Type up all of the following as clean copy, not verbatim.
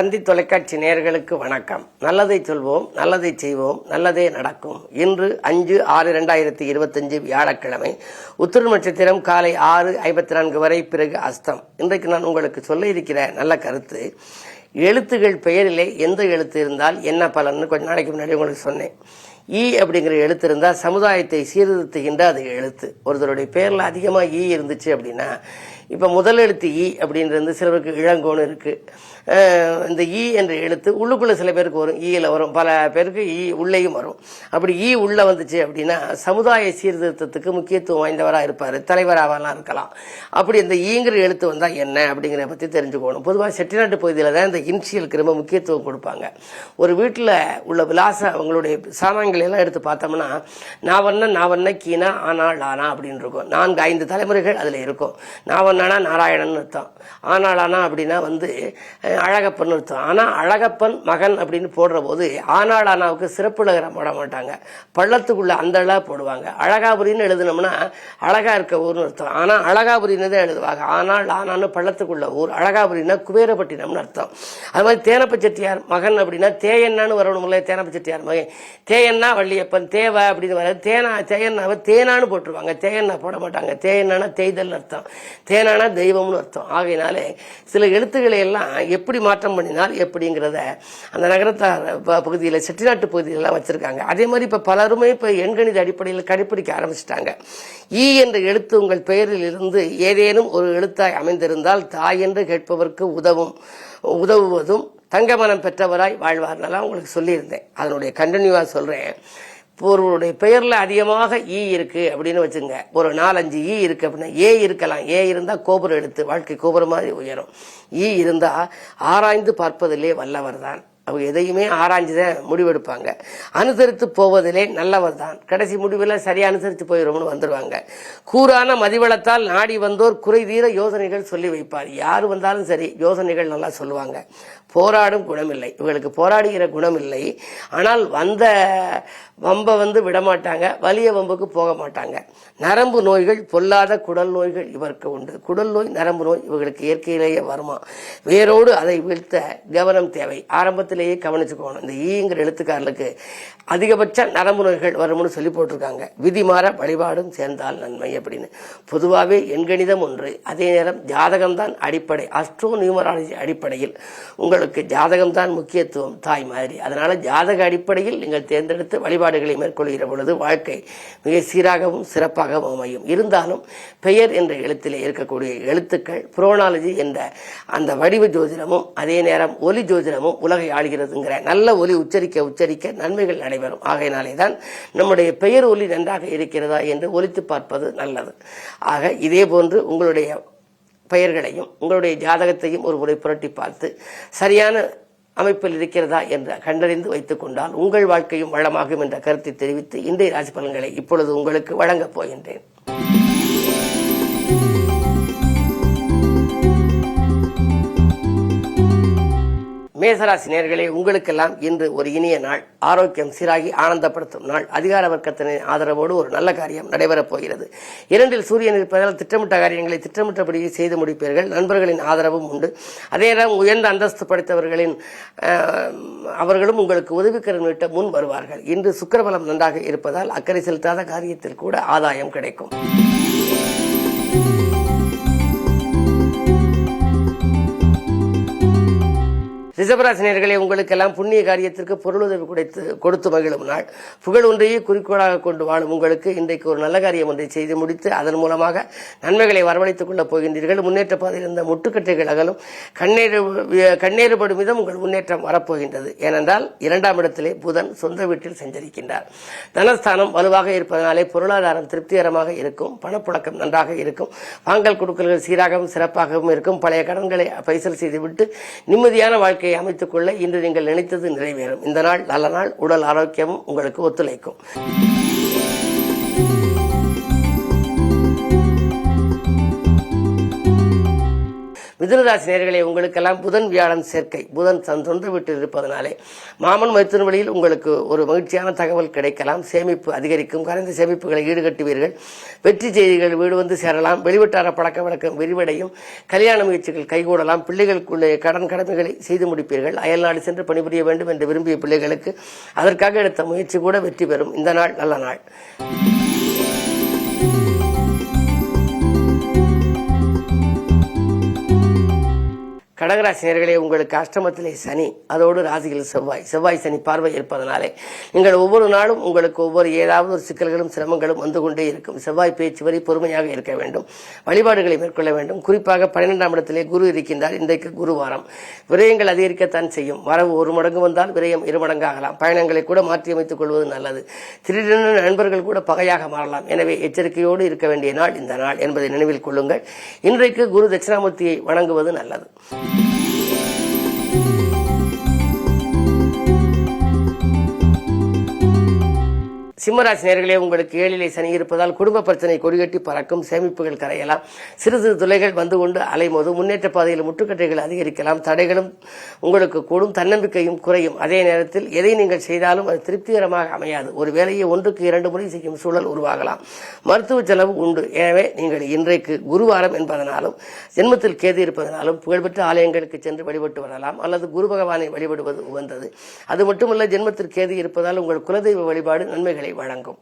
தந்தி தொலைக்காட்சி நேயர்களுக்கு வணக்கம். நல்லதை சொல்வோம், நல்லதை செய்வோம், நல்லதே நடக்கும். இன்று 5/6/2025 வியாழக்கிழமை. உத்திர நட்சத்திரம் காலை 6:54 வரை, பிறகு அஸ்தம். இன்றைக்கு நான் உங்களுக்கு சொல்ல இருக்கிற நல்ல கருத்து, எழுத்துகள் பெயரிலே எந்த எழுத்து இருந்தால் என்ன பலன்னு கொஞ்ச நாளைக்கு முன்னாடி உங்களுக்கு சொன்னேன். ஈ அப்படிங்கிற எழுத்து இருந்தால் சமுதாயத்தை சீர்திருத்துகின்ற அது எழுத்து. ஒருத்தருடைய பேரில் அதிகமாக ஈ இருந்துச்சு அப்படின்னா, இப்போ முதல் எழுத்து ஈ அப்படின்றது சிலருக்கு இளங்கோன்னு இருக்கு. இந்த ஈ என்ற எழுத்து உள்ளுக்குள்ள சில பேருக்கு வரும், ஈயில் வரும், பல பேருக்கு ஈ உள்ளேயும் வரும். அப்படி ஈ உள்ள வந்துச்சு அப்படின்னா சமுதாய சீர்திருத்தத்துக்கு முக்கியத்துவம் வாய்ந்தவராக இருப்பார், தலைவராகலாம் இருக்கலாம். அப்படி இந்த ஈங்கிற எழுத்து வந்தால் என்ன அப்படிங்கிறத பற்றி தெரிஞ்சுக்கணும். பொதுவாக செட்டிநாட்டு பகுதியில் தான் இந்த இனிஷியலுக்கு ரொம்ப முக்கியத்துவம் கொடுப்பாங்க. ஒரு வீட்டில் உள்ள விலாச அவங்களுடைய சாமான்களை எல்லாம் எடுத்து பார்த்தோம்னா நாவண்ண கீனா ஆனால் ஆனா அப்படின்னு இருக்கும். 4-5 தலைமுறைகள் அதில் இருக்கும். நாவண்ணானா நாராயணன் அர்த்தம், ஆனால் ஆனா அப்படின்னா அழகப்பன் அர்த்தம். ஆனால் அழகப்பன் மகன் அப்படின்னு போடுற போது ஆனால் ஆனாவுக்கு சிறப்புலகரம் போட மாட்டாங்க, பள்ளத்துக்குள்ள அந்த போடுவாங்க. அழகாபுரின்னு எழுதுனோம்னா அழகா இருக்க ஊர்னு அர்த்தம். ஆனால் அழகாபுரின்னு தான் எழுதுவாங்க. ஆனால் ஆனான்னு பள்ளத்துக்குள்ள ஊர், அழகாபுரின்னா குபேரப்பட்டினம்னு அர்த்தம். அது மாதிரி தேனப்ப செட்டியார் மகன் அப்படின்னா தேயன்னான்னு வரணும்ல, தேனப்ப செட்டியார் மகன். தேயன்னா வள்ளியப்பன், தேவ அப்படின்னு வர தேயன்னாவை தேனான்னு போட்டுருவாங்க, தேயன்னா போட மாட்டாங்க. தேயன்னானா தேய்தல் அர்த்தம், தேனானா தெய்வம்னு அர்த்தம். ஆகையினாலே சில எழுத்துக்களை எல்லாம் எப்படி மாற்றம் பண்ணினால் எப்படிங்கிறத அந்த நகரத்தார் பகுதியில் செட்டிநாட்டு பகுதியிலெல்லாம் வச்சிருக்காங்க. அதே மாதிரி இப்போ பலருமே இப்போ எண்கணித அடிப்படையில் கடைப்பிடிக்க ஆரம்பிச்சிட்டாங்க. ஈ என்ற எழுத்து உங்கள் பெயரில் இருந்து ஏதேனும் ஒரு எழுத்தாய் அமைந்திருந்தால் தாய் என்று கேட்பவருக்கு உதவுவதும் தங்கமனம் பெற்றவராய் வாழ்வார்னெல்லாம் உங்களுக்கு சொல்லியிருந்தேன். அதனுடைய கண்டினியூவா சொல்றேன். ஒருவருடைய பெயர்ல அதிகமாக ஈ இருக்கு அப்படின்னு வச்சுங்க, ஒரு 4-5 ஈ இருக்கு அப்படின்னா ஏ இருக்கலாம். ஏ இருந்தா கோபுரம் எடுத்து வாழ்க்கை கோபுரம் மாதிரி உயரும். ஈ இருந்தா ஆராய்ந்து பார்ப்பதிலே வல்லவர் தான். அவங்க எதையுமே ஆராய்ஞ்சுதான் முடிவெடுப்பாங்க. அனுசரித்து போவதிலே நல்லவர் தான். கடைசி முடிவில் சரியா அனுசரித்து போயிடும்னு வந்துடுவாங்க. கூறான மதிவளத்தால் நாடி வந்தோர் குறை தீர யோசனைகள் சொல்லி வைப்பார். யாரு வந்தாலும் சரி யோசனைகள் நல்லா சொல்லுவாங்க. போராடும் குணமில்லை, இவங்களுக்கு போராடுகிற குணம் இல்லை. ஆனால் வந்த வம்பை விடமாட்டாங்க, வலிய வம்புக்கு போக மாட்டாங்க. நரம்பு நோய்கள் பொல்லாத குடல் நோய்கள் இவருக்கு உண்டு. குடல் நோய், நரம்பு நோய் இவர்களுக்கு இயற்கையிலேயே வருமா. வேரோடு அதை வீழ்த்த கவனம் தேவை. ஆரம்பத்திலேயே கவனிச்சுக்கணும். இந்த ஈங்கிற எழுத்துக்காரர்களுக்கு அதிகபட்ச நரம்பு நோய்கள் வரும்னு சொல்லி போட்டிருக்காங்க. விதிமாற வழிபாடும் சேர்ந்தால் நன்மை அப்படின்னு. பொதுவாகவே எண்கணிதம் ஒன்று, அதே நேரம் ஜாதகம்தான் அடிப்படை. அஸ்ட்ரோ நியூமராலஜி அடிப்படையில் உங்களுக்கு ஜாதகம்தான் முக்கியத்துவம், தாய் மாதிரி. அதனால ஜாதக அடிப்படையில் நீங்கள் தேர்ந்தெடுத்து வழிபாடுகளை மேற்கொள்கிற பொழுது வாழ்க்கை மிக சீராகவும் சிறப்பாகவும் அமையும். இருந்தாலும் பெயர் என்ற எழுத்திலே இருக்கக்கூடிய எழுத்துக்கள் புரோனாலஜி என்ற அந்த வடிவ ஜோதிடமும் அதே நேரம் ஒலி ஜோதிடமும் உலகை ஆளுகிறதுங்கிற நல்ல ஒலி உச்சரிக்க நன்மைகள் நடைபெறும். ஆகையினாலே தான் நம்முடைய பெயர் ஒலி நன்றாக இருக்கிறதா என்று ஒலித்து பார்ப்பது நல்லது. ஆக இதே போன்று உங்களுடைய பெயர்களையும் உங்களுடைய ஜாதகத்தையும் ஒரு முறை புரட்டி பார்த்து சரியான அமைப்பில் இருக்கிறதா என்று கண்டறிந்து வைத்துக் கொண்டால் உங்கள் வாழ்க்கையும் வளமாகும் என்ற கருத்தை தெரிவித்து இன்றைய ராசி பலன்களை இப்பொழுது உங்களுக்கு வழங்கப் போகின்றேன். மேசராசி நேயர்களே, உங்களுக்கெல்லாம் இன்று ஒரு இனிய நாள். ஆரோக்கியம் சீராகி ஆனந்தப்படுத்தும் நாள். அதிகார வர்க்கத்தின் ஆதரவோடு ஒரு நல்ல காரியம் நடைபெறப் போகிறது. 2இல் சூரியன் இருப்பதால் திட்டமிட்ட காரியங்களை திட்டமிட்டபடி செய்து முடிப்பீர்கள். நண்பர்களின் ஆதரவும் உண்டு. அதே நேரம் உயர்ந்த அந்தஸ்து படைத்தவர்களின் அவர்களும் உங்களுக்கு உதவிக்கரம் நீட்ட முன் வருவார்கள். இன்று சுக்கிரபலம் நன்றாக இருப்பதால் அக்கறை செலுத்தாத காரியத்தில் கூட ஆதாயம் கிடைக்கும். ரிஷபராசினியர்களே, உங்களுக்கெல்லாம் புண்ணிய காரியத்திற்கு பொருளுதவி கொடுத்து மகிழும் நாள். புகழ் ஒன்றையே குறிக்கோளாக கொண்டு வாழும் உங்களுக்கு இன்றைக்கு ஒரு நல்ல காரியம் ஒன்றை செய்து முடித்து அதன் மூலமாக நன்மைகளை வரவழைத்துக் கொள்ளப் போகின்றீர்கள். முன்னேற்ற பாதையில் இருந்த முட்டுக்கட்டைகள் அகலும். கண்ணேறுபடும் விதம் உங்கள் முன்னேற்றம் வரப்போகின்றது. ஏனென்றால் 2ஆம் இடத்திலே புதன் சொந்த வீட்டில் சஞ்சரிக்கின்றார். தனஸ்தானம் வலுவாக இருப்பதனாலே பொருளாதாரம் திருப்திகரமாக இருக்கும். பணப்புழக்கம் நன்றாக இருக்கும். வாங்கல் கொடுக்கல்கள் சீராகவும் சிறப்பாகவும் இருக்கும். பழைய கடன்களை பைசல் செய்துவிட்டு நிம்மதியான வாழ்க்கை அமைத்துக் கொள்ள இன்று நீங்கள் நினைத்தது நிறைவேறும். இந்த நாள் நல்ல நாள். உடல் ஆரோக்கியமும் உங்களுக்கு ஒத்துழைக்கும். மிதுனராசி நேயர்களே, உங்களுக்கெல்லாம் புதன் வியாழன் சேர்க்கை. புதன் தன் சொந்த வீட்டில் இருப்பதனாலே மாமன் மைத்துன வழியில் உங்களுக்கு ஒரு மகிழ்ச்சியான தகவல் கிடைக்கலாம். சேமிப்பு அதிகரிக்கும். கரைந்த சேமிப்புகளை ஈடுகட்டுவீர்கள். வெற்றி செய்திகள் வீடு வந்து சேரலாம். வெளிவட்டார பழக்க வழக்கம் விரிவடையும். கல்யாண முயற்சிகள் கைகூடலாம். பிள்ளைகளுக்குள்ளே கடன் கடமைகளை செய்து முடிப்பீர்கள். அயல்நாடு சென்று பணிபுரிய வேண்டும் என்று விரும்பிய பிள்ளைகளுக்கு அதற்காக எடுத்த முயற்சி கூட வெற்றி பெறும். இந்த நாள் நல்ல நாள். கடகராசி நேயர்களே, உங்களுக்கு அஷ்டமத்திலே சனி, அதோடு ராசியில் செவ்வாய் சனி பார்வை இருப்பதனாலே நீங்கள் ஒவ்வொரு நாளும் உங்களுக்கு ஒவ்வொரு ஏதாவது ஒரு சிக்கல்களும் சிரமங்களும் வந்து கொண்டே இருக்கும். செவ்வாய் பேச்சு வரை பொறுமையாக இருக்க வேண்டும். வழிபாடுகளை மேற்கொள்ள வேண்டும். குறிப்பாக 12ஆம் இடத்திலே குரு இருக்கின்றார். இன்றைக்கு குருவாரம். விரயங்கள் அதிகரிக்கத்தான் செய்யும். வரவு 1 மடங்கு வந்தால் விரயம் 2 மடங்காகலாம். பயணங்களை கூட மாற்றியமைத்துக் கொள்வது நல்லது. திடீரென நண்பர்கள் கூட பகையாக மாறலாம். எனவே எச்சரிக்கையோடு இருக்க வேண்டிய நாள் இந்த நாள் என்பதை நினைவில் கொள்ளுங்கள். இன்றைக்கு குரு தட்சிணாமூர்த்தியை வணங்குவது நல்லது. சிம்மராசி நேயர்களே, உங்களுக்கு 7லே சனி இருப்பதால் குடும்ப பிரச்சனை கொடிகட்டி பறக்கும். சேமிப்புகள் கரையலாம். சிறு சிறு துளைகள் வந்து கொண்டு அலைமோதும். முன்னேற்ற பாதையில் முட்டுக்கட்டைகள் அதிகரிக்கலாம். தடைகளும் உங்களுக்கு கூடும். தன்னம்பிக்கையும் குறையும். அதே நேரத்தில் எதை நீங்கள் செய்தாலும் அது திருப்திகரமாக அமையாது. ஒரு வேலையை 1க்கு 2 முறை செய்யும் சூழல் உருவாகலாம். மருத்துவ செலவு உண்டு. எனவே நீங்கள் இன்றைக்கு குருவாரம் என்பதனாலும் ஜென்மத்தில் கேது இருப்பதனாலும் புகழ்பெற்ற ஆலயங்களுக்கு சென்று வழிபட்டு வரலாம். அல்லது குரு பகவானை வழிபடுவது உகந்தது. அது மட்டுமல்ல, ஜென்மத்தில் கேது இருப்பதால் உங்கள் குலதெய்வ வழிபாடு நன்மைகளை வழங்கும்.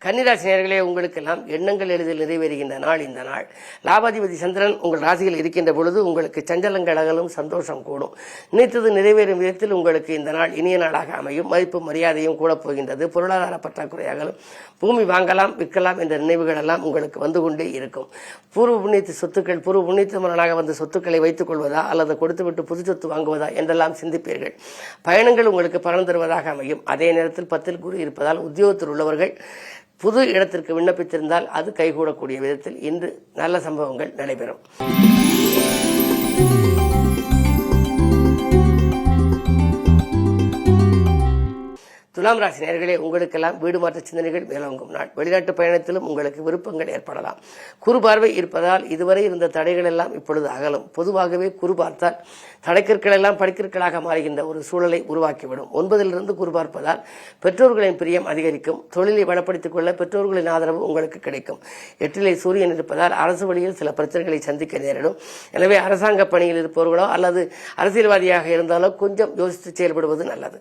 கன்னிராசி நேயர்களே, உங்களுக்கெல்லாம் எண்ணங்கள் எளிதில் நிறைவேறுகின்ற நாள் இந்த நாள். லாபாதிபதி சந்திரன் உங்கள் ராசியில் இருக்கின்ற பொழுது உங்களுக்கு சஞ்சலங்கள் அகலும். சந்தோஷம் கூடும். நினைத்தது நிறைவேறும் விதத்தில் உங்களுக்கு இந்த நாள் இனிய நாளாக அமையும். மதிப்பு மரியாதையும் கூட போகின்றது. பொருளாதார பற்றாக்குறை அகலும். பூமி வாங்கலாம் விற்கலாம் என்ற நினைவுகள் எல்லாம் உங்களுக்கு வந்து கொண்டே இருக்கும். பூர்வ புண்ணியத்து சொத்துக்கள் பூர்வ புண்ணியத்தமனாக வந்து சொத்துக்களை வைத்துக் கொள்வதா அல்லது கொடுத்துவிட்டு புது சொத்து வாங்குவதா என்றெல்லாம் சிந்திப்பீர்கள். பயணங்கள் உங்களுக்கு பலன் தருவதாக அமையும். அதே நேரத்தில் 10ல் குரு இருப்பதால் உத்தியோகத்தில் உள்ளவர்கள் புது இடத்திற்கு விண்ணப்பித்திருந்தால் அது கைகூடக்கூடிய விதத்தில் இன்று நல்ல சம்பவங்கள் நடைபெறும். துலாம் ராசி நேயர்களே, உங்களுக்கெல்லாம் வீடு மாற்ற சிந்தனைகள் மேலோங்கும் நாள். வெளிநாட்டு பயணத்திலும் உங்களுக்கு விருப்பங்கள் ஏற்படலாம். குரு பார்வை இருப்பதால் இதுவரை இருந்த தடைகள் எல்லாம் இப்பொழுது அகலும். பொதுவாகவே குரு பார்த்தால் தடைக்கற்கள் எல்லாம் படிக்கற்களாக மாறுகின்ற ஒரு சூழலை உருவாக்கிவிடும். 9லிருந்து குரு பார்ப்பதால் பெற்றோர்களின் பிரியம் அதிகரிக்கும். தொழிலை வளப்படுத்திக் கொள்ள பெற்றோர்களின் ஆதரவு உங்களுக்கு கிடைக்கும். 8லே சூரியன் இருப்பதால் அரசு வழியில் சில பிரச்சனைகளை சந்திக்க நேரிடும். எனவே அரசாங்க பணியில் இருப்பவர்களோ அல்லது அரசியல்வாதியாக இருந்தாலோ கொஞ்சம் யோசித்து செயல்படுவது நல்லது.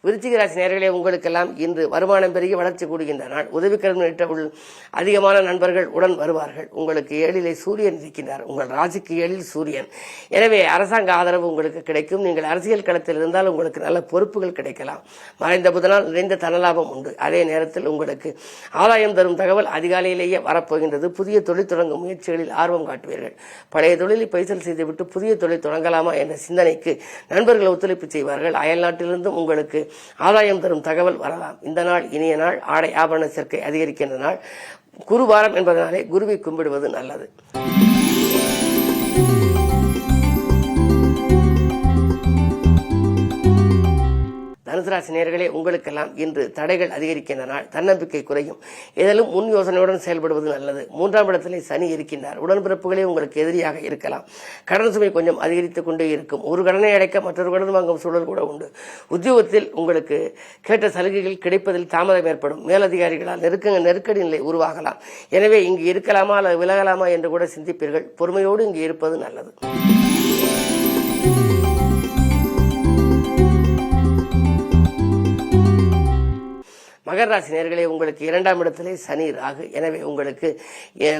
விருச்சிக ராசி நேயர்களே, உங்களுக்கெல்லாம் இன்று வருமானம் பெருகி வளர்ச்சி கூடுகின்ற நாள். உதவிக்கரம் நீட்ட அதிகமான நண்பர்கள் உடன் வருவார்கள். உங்களுக்கு 7லே சூரியன் இருக்கின்றார். உங்கள் ராசிக்கு 7ல் சூரியன். எனவே அரசாங்க ஆதரவு உங்களுக்கு கிடைக்கும். நீங்கள் அரசியல் களத்தில் இருந்தால் உங்களுக்கு நல்ல பொறுப்புகள் கிடைக்கலாம். மறைந்த புதனால் நிறைந்த தனலாபம் உண்டு. அதே நேரத்தில் உங்களுக்கு ஆதாயம் தரும் தகவல் அதிகாலையிலேயே வரப்போகின்றது. புதிய தொழில் தொடங்கும் முயற்சிகளில் ஆர்வம் காட்டுவீர்கள். பழைய தொழிலை பைசல் செய்துவிட்டு புதிய தொழில் தொடங்கலாமா என்ற சிந்தனைக்கு நண்பர்கள் ஒத்துழைப்பு செய்வார்கள். அயல் நாட்டிலிருந்தும் உங்களுக்கு ஆதாயம் தரும் தகவல் வரலாம். இந்த நாள் இனிய நாள். ஆடை ஆபரண சேர்க்கை அதிகரிக்கின்ற நாள். குருவாரம் என்பதனாலே குருவை கும்பிடுவது நல்லது. தனுசு ராசி நேயர்களே, உங்களுக்கெல்லாம் இன்று தடைகள் அதிகரிக்கின்ற நாள். தன்னம்பிக்கை குறையும். எதிலும் முன் யோசனையுடன் செயல்படுவது நல்லது. 3ஆம் இடத்திலே சனி இருக்கின்றார். உடன்பிறப்புகளே உங்களுக்கு எதிரியாக இருக்கலாம். கடன் சுமை கொஞ்சம் அதிகரித்துக் கொண்டே இருக்கும். ஒரு கடனை அடைக்க மற்றொரு கடன் வாங்கும் சூழல் கூட உண்டு. உத்தியோகத்தில் உங்களுக்கு கேட்ட சலுகைகள் கிடைப்பதில் தாமதம் ஏற்படும். மேலதிகாரிகளால் நெருக்கடி நிலை உருவாகலாம். எனவே இங்கு இருக்கலாமா அல்லது விலகலாமா என்று கூட சிந்திப்பீர்கள். பொறுமையோடு இங்கு இருப்பது நல்லது. மகர ராசி நேயர்களே, உங்களுக்கு 2ஆம் இடத்திலே சனி ராகு. எனவே உங்களுக்கு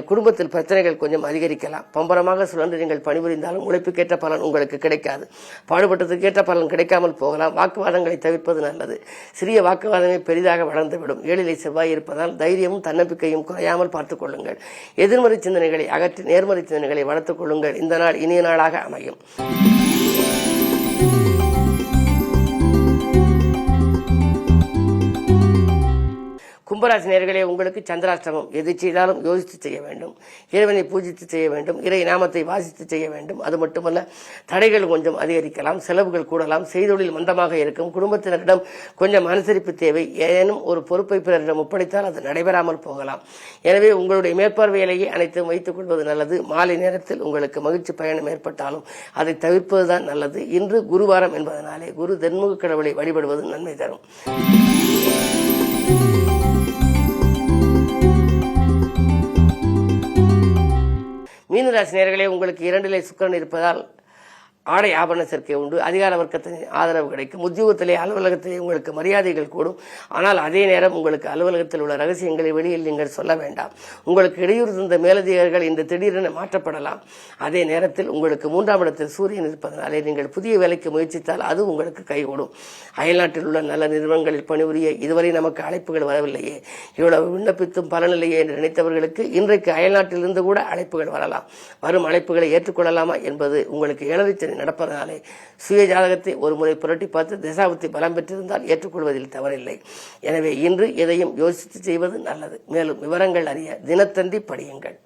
குடும்பத்தில் பிரச்சனைகள் கொஞ்சம் அதிகரிக்கலாம். பம்பரமாக சுழன்று நீங்கள் பணிபுரிந்தாலும் உழைப்புக்கேற்ற பலன் உங்களுக்கு கிடைக்காது. பாடுபட்டதுக்கேற்ற பலன் கிடைக்காமல் போகலாம். வாக்குவாதங்களை தவிர்ப்பது நல்லது. சிறிய வாக்குவாதமே பெரிதாக வளர்ந்துவிடும். 7லே செவ்வாய் இருப்பதால் தைரியமும் தன்னம்பிக்கையும் குறையாமல் பார்த்துக் கொள்ளுங்கள். எதிர்மறை சிந்தனைகளை அகற்றி நேர்மறை சிந்தனைகளை வளர்த்துக் கொள்ளுங்கள். இந்த நாள் இனிய நாளாக அமையும். கும்பராசி நேயர்களே, உங்களுக்கு சந்திராஷ்டமம். எது செய்தாலும் யோசித்து செய்ய வேண்டும். இறைவனை பூஜித்து செய்ய வேண்டும். இறை நாமத்தை வாசித்து செய்ய வேண்டும். அது மட்டுமல்ல, தடைகள் கொஞ்சம் அதிகரிக்கலாம், செலவுகள் கூடலாம், செய்தொழில் மந்தமாக இருக்கும், குடும்பத்தினரிடம் கொஞ்சம் அனுசரிப்பு தேவை. ஏனும் ஒரு பொறுப்பை பிறரிடம் ஒப்படைத்தால் அது நடைபெறாமல் போகலாம். எனவே உங்களுடைய மேற்பார்வையிலேயே அனைத்தும் வைத்துக் கொள்வது நல்லது. மாலை நேரத்தில் உங்களுக்கு மகிழ்ச்சி பயணம் ஏற்பட்டாலும் அதை தவிர்ப்பதுதான் நல்லது. இன்று குருவாரம் என்பதனாலே குரு தென்முக கடவுளை வழிபடுவது நன்மை தரும். மீனராசி நேயர்களே, உங்களுக்கு 2லே சுக்கிரன் இருப்பதால் ஆடை ஆபரண சேர்க்கை உண்டு. அதிகார வர்க்கத்தின் ஆதரவு கிடைக்கும். உத்தியோகத்திலே அலுவலகத்திலே உங்களுக்கு மரியாதைகள் கூடும். ஆனால் அதே நேரம் உங்களுக்கு அலுவலகத்தில் உள்ள ரகசியங்களை வெளியில் நீங்கள் சொல்ல வேண்டாம். உங்களுக்கு இடையூறு தந்த மேலதிகாரிகள் இந்த திடீரென மாற்றப்படலாம். அதே நேரத்தில் உங்களுக்கு 3ஆம் இடத்தில் சூரியன் இருப்பதனாலே நீங்கள் புதிய வேலைக்கு முயற்சித்தால் அது உங்களுக்கு கைகூடும். அயல்நாட்டில் உள்ள நல்ல நிறுவனங்களில் பணிபுரிய இதுவரை நமக்கு அழைப்புகள் வரவில்லையே, இவ்வளவு விண்ணப்பித்தும் பலனில்லையே என்று நினைத்தவர்களுக்கு இன்றைக்கு அயல்நாட்டிலிருந்து கூட அழைப்புகள் வரலாம். வரும் அழைப்புகளை ஏற்றுக்கொள்ளலாமா என்பது உங்களுக்கு 7 நடப்பதனாலே சுய ஜாதகத்தை ஒரு முறை புரட்டி பார்த்து திசாபுத்தி பலம் பெற்றிருந்தால் ஏற்றுக்கொள்வதில் தவறில்லை. எனவே இன்று எதையும் யோசித்து செய்வது நல்லது. மேலும் விவரங்கள் அறிய தினத்தந்தி படியுங்கள்.